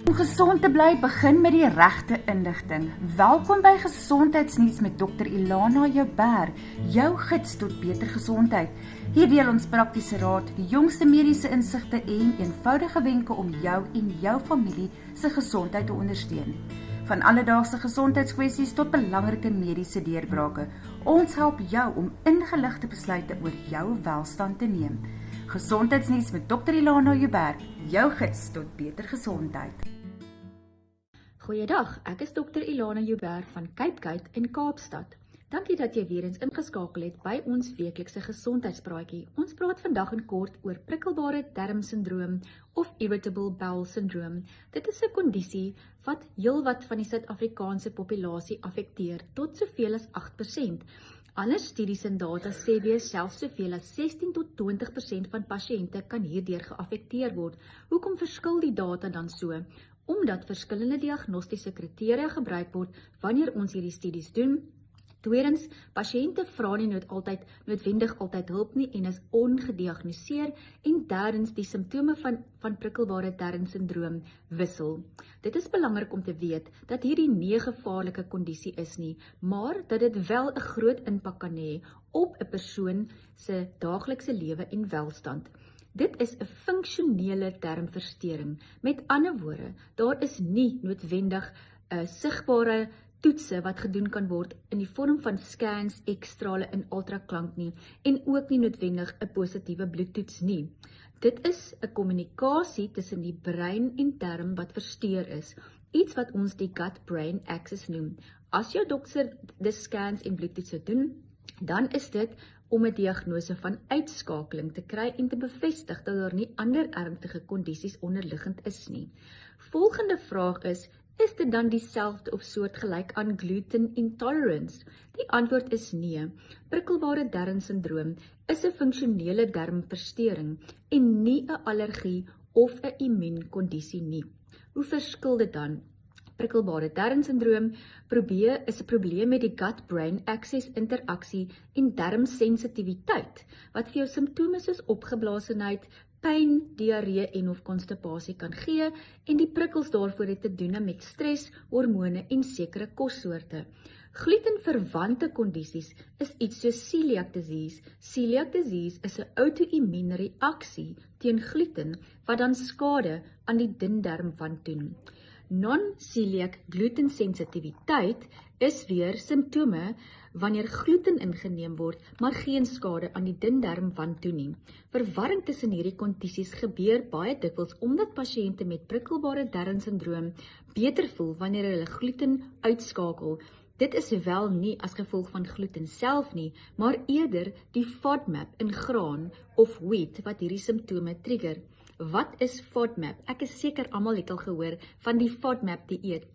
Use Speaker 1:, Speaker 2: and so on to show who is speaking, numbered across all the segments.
Speaker 1: Om gezond te bly, begin met die regte inligting. Welkom by Gesondheidsnuus met Dr. Ilana Joubert, jou gids tot beter gesondheid. Hier deel ons praktiese raad, die jongste mediese insigte en eenvoudige wenke om jou en jou familie se gesondheid te ondersteun. Van alledaagse gesondheidskwessies tot belangrike mediese deurbrake. Ons help jou om ingeligte besluite oor jou welstand te neem. Gesondheidsnuus met Dr. Ilana Joubert, jou gids tot beter gesondheid.
Speaker 2: Goeiedag, ek is Dr. Ilana Joubert van Cape Gate in Kaapstad. Dankie dat jy weer eens ingeskakel het by ons weeklikse gesondheidspraatjie. Ons praat vandag in kort oor prikkelbare darmsindroom of irritable bowel syndrome. Dit is 'n kondisie wat heelwat van die Suid-Afrikaanse populasie affekteer, tot soveel as 8%. Ander studies en data sê weer selfs soveel as 16 tot 20% van pasiënte kan hierdeur geaffekteer word. Hoekom verskil die data dan so? Omdat verskillende diagnostiese kriteria gebruik word wanneer ons hierdie studies doen. Tweedens, pasiënte vra nie noodwendig altyd hulp nie en is ongediagnoseer. En derdens, die simptome van prikkelbare darmsindroom wissel. Dit is belangrik om te weet dat hierdie nie 'n gevaarlike kondisie is nie, maar dat dit wel 'n groot impak kan hê op 'n persoon se daaglikse lewe en welstand. Dit is 'n funksionele darmversteuring. Met ander woorde, daar is nie noodwendig 'n sigbare toetse wat gedoen kan word in die vorm van scans, X-strale en ultraklank nie, en ook nie noodwendig 'n positiewe bloedtoets nie. Dit is 'n kommunikasie tussen die brein en darm wat versteur is, iets wat ons die gut-brain axis noem. As jou dokter die scans en bloedtoetse doen, dan is dit om 'n diagnose van uitskakeling te kry en te bevestig dat daar nie ander ernstige kondisies onderliggend is nie. Volgende vraag is dit dan dieselfde of soortgelyk aan gluten intolerance? Die antwoord is nee. Prikkelbare darmsindroom is 'n funksionele darmversteuring en nie 'n allergie of 'n immuunkondisie nie. Hoe verskil dit dan? Prikkelbare darmsindroom is 'n probleem met die gut-brain axis interaksie en darmsensitiwiteit, wat vir jou simptome soos opgeblaasenheid, pyn, diarree en of konstipasie kan gee, en die prikkels daarvoor het te doen met stres, hormone en sekere kossoorte. Glutenverwante kondisies is iets soos celiac disease. Celiac disease is 'n outo-immuune reaksie teen gluten wat dan skade aan die dun darmwand doen. Non-celiac glutensensitiwiteit is weer simptome wanneer gluten ingeneem word, maar geen skade aan die dun darmwand doen nie. Verwarring tussen hierdie kondisies gebeur baie dikwels omdat pasiënte met prikkelbare darmsindroom beter voel wanneer hulle gluten uitskakel. Dit is wel nie as gevolg van gluten self nie, maar eerder die FODMAP in graan of wheat wat hierdie simptome trigger. Wat is FODMAP? Ek is seker almal het al gehoor van die FODMAP dieet.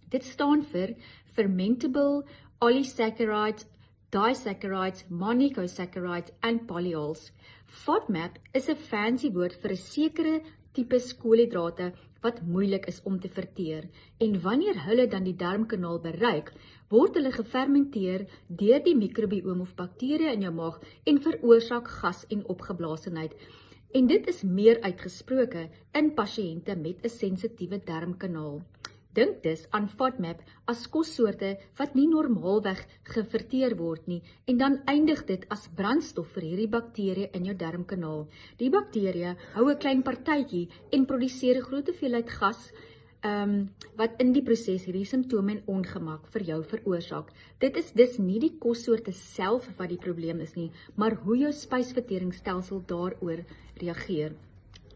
Speaker 2: Dit staan vir Fermentable Olysaccharides, Disaccharides, Monosaccharides en Polyols. FODMAP is 'n fancy woord vir 'n sekere tipe koolhidrate wat moeilik is om te verteer. En wanneer hulle dan die darmkanaal bereik, word hulle gefermenteer deur die mikrobiom of bakterieë in jou maag en veroorsaak gas en opgeblaasenheid. En dit is meer uitgesproke in pasiënte met 'n sensitiewe darmkanaal. Dink dus aan FODMAP as kossoorte wat nie normaalweg geverteer word nie, en dan eindig dit as brandstof vir hierdie bakterieë in jou darmkanaal. Die bakterieë hou 'n klein partytjie en produseer 'n groot hoeveelheid gas wat in die proses hierdie simptome en ongemak vir jou veroorsaak. Dit is dus nie die kossoorte self wat die probleem is nie, maar hoe jou spysverteringsstelsel daaroor reageer.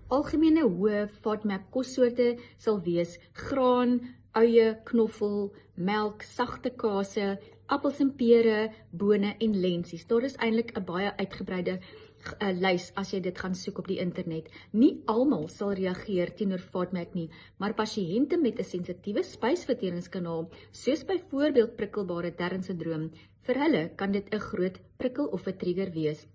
Speaker 2: Algemene hoë FODMAP kossoorte sal wees graan, uie, knoffel, melk, sagte kase, appels en pere, bone en lensies. Daar is eintlik 'n baie uitgebreide lys as jy dit gaan soek op die internet. Nie almal sal reageer teenoor FODMAP nie, maar pasiënte met 'n sensitiewe spysverteringskanaal, soos byvoorbeeld prikkelbare darmsindroom, vir hulle kan dit 'n groot prikkel of 'n trigger wees.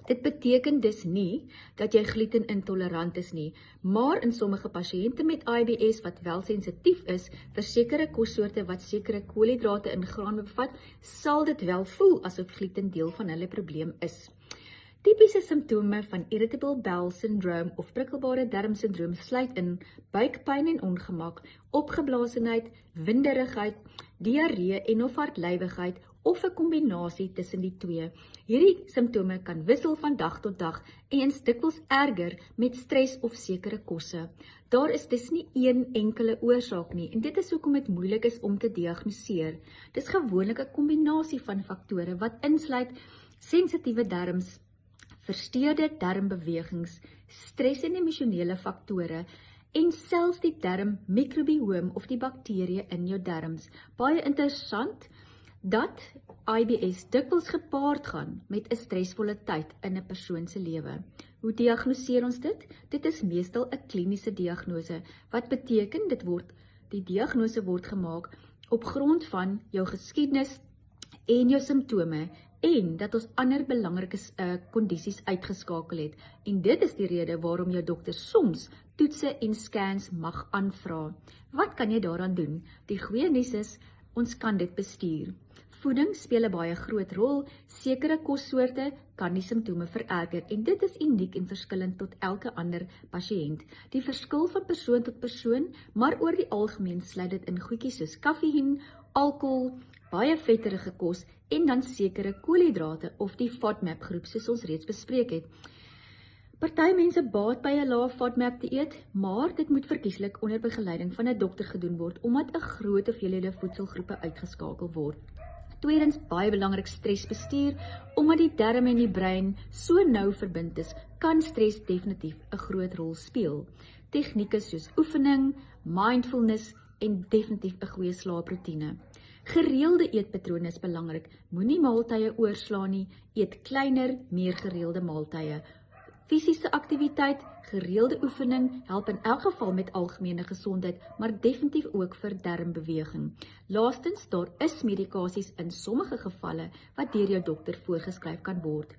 Speaker 2: Dit beteken dus nie dat jy glutenintolerant is nie, maar in sommige pasiënte met IBS wat wel sensitief is vir sekere kossoorte wat sekere koolhidrate in graan bevat, sal dit wel voel asof gluten deel van hulle probleem is. Tipiese simptome van irritable bowel syndrome of prikkelbare darmsindroom sluit in buikpyn en ongemak, opgeblaasenheid, winderigheid, diarree en of hartlywigheid of 'n kombinasie tussen die twee. Hierdie simptome kan wissel van dag tot dag en eens dikwels erger met stres of sekere kosse. Daar is dus nie een enkele oorsaak nie en dit is hoekom dit moeilik is om te diagnoseer. Dis gewoonlik 'n kombinasie van faktore wat insluit sensitiewe darms, versteurde darmbewegings, stres en emosionele faktore en selfs die darmmikrobiom of die bakterieë in jou darms. Baie interessant dat IBS dikwels gepaard gaan met 'n stresvolle tyd in 'n persoon se lewe. Hoe diagnoseer ons dit? Dit is meestal 'n kliniese diagnose, wat beteken die diagnose word gemaak op grond van jou geskiedenis en jou simptome en dat ons ander belangrike kondisies uitgeskakel het. En dit is die rede waarom jou dokter soms toetse en scans mag aanvra. Wat kan jy daaraan doen? Die goeie nuus is, ons kan dit bestuur. Voeding speel 'n baie groot rol. Sekere kossoorte kan die simptome vererger en dit is uniek en verskillend tot elke ander pasiënt. Die verskil van persoon tot persoon, maar oor die algemeen sluit dit in goedjies soos kaffieïn, alkohol, baie vetterige kos en dan sekere koolhidrate of die FODMAP groep soos ons reeds bespreek het. Party mense baat by 'n lae FODMAP dieet, maar dit moet verkieslik onder begeleiding van 'n dokter gedoen word omdat 'n groot hoeveelhede voedselgroepe uitgeskakel word. Tweedens, baie belangrik, stresbestuur. Omdat die darm en die brein so nou verbind is, kan stres definitief 'n groot rol speel. Tegnieke soos oefening, mindfulness en definitief 'n goeie slaaproetine. Gereelde eetpatrone is belangrik. Moenie maaltye oorslaan nie, eet kleiner, meer gereelde maaltye. Fisiese aktiwiteit, gereelde oefening help in elk geval met algemene gesondheid, maar definitief ook vir darmbeweging. Laastens, daar is medikasies in sommige gevalle wat deur jou dokter voorgeskryf kan word.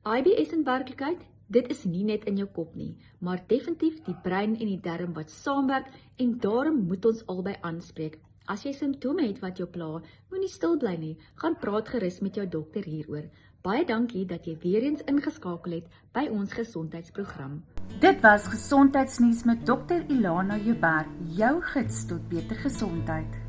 Speaker 2: IBS in werklikheid, dit is nie net in jou kop nie, maar definitief die brein en die darm wat saamwerk en daarom moet ons albei aanspreek. As jy simptome het wat jou pla, moenie stil bly nie, gaan praat gerus met jou dokter hieroor. Baie dankie dat jy weer eens ingeskakel het by ons gesondheidsprogram.
Speaker 1: Dit was Gesondheidsnuus met Dr. Ilana Joubert, jou gids tot beter gesondheid.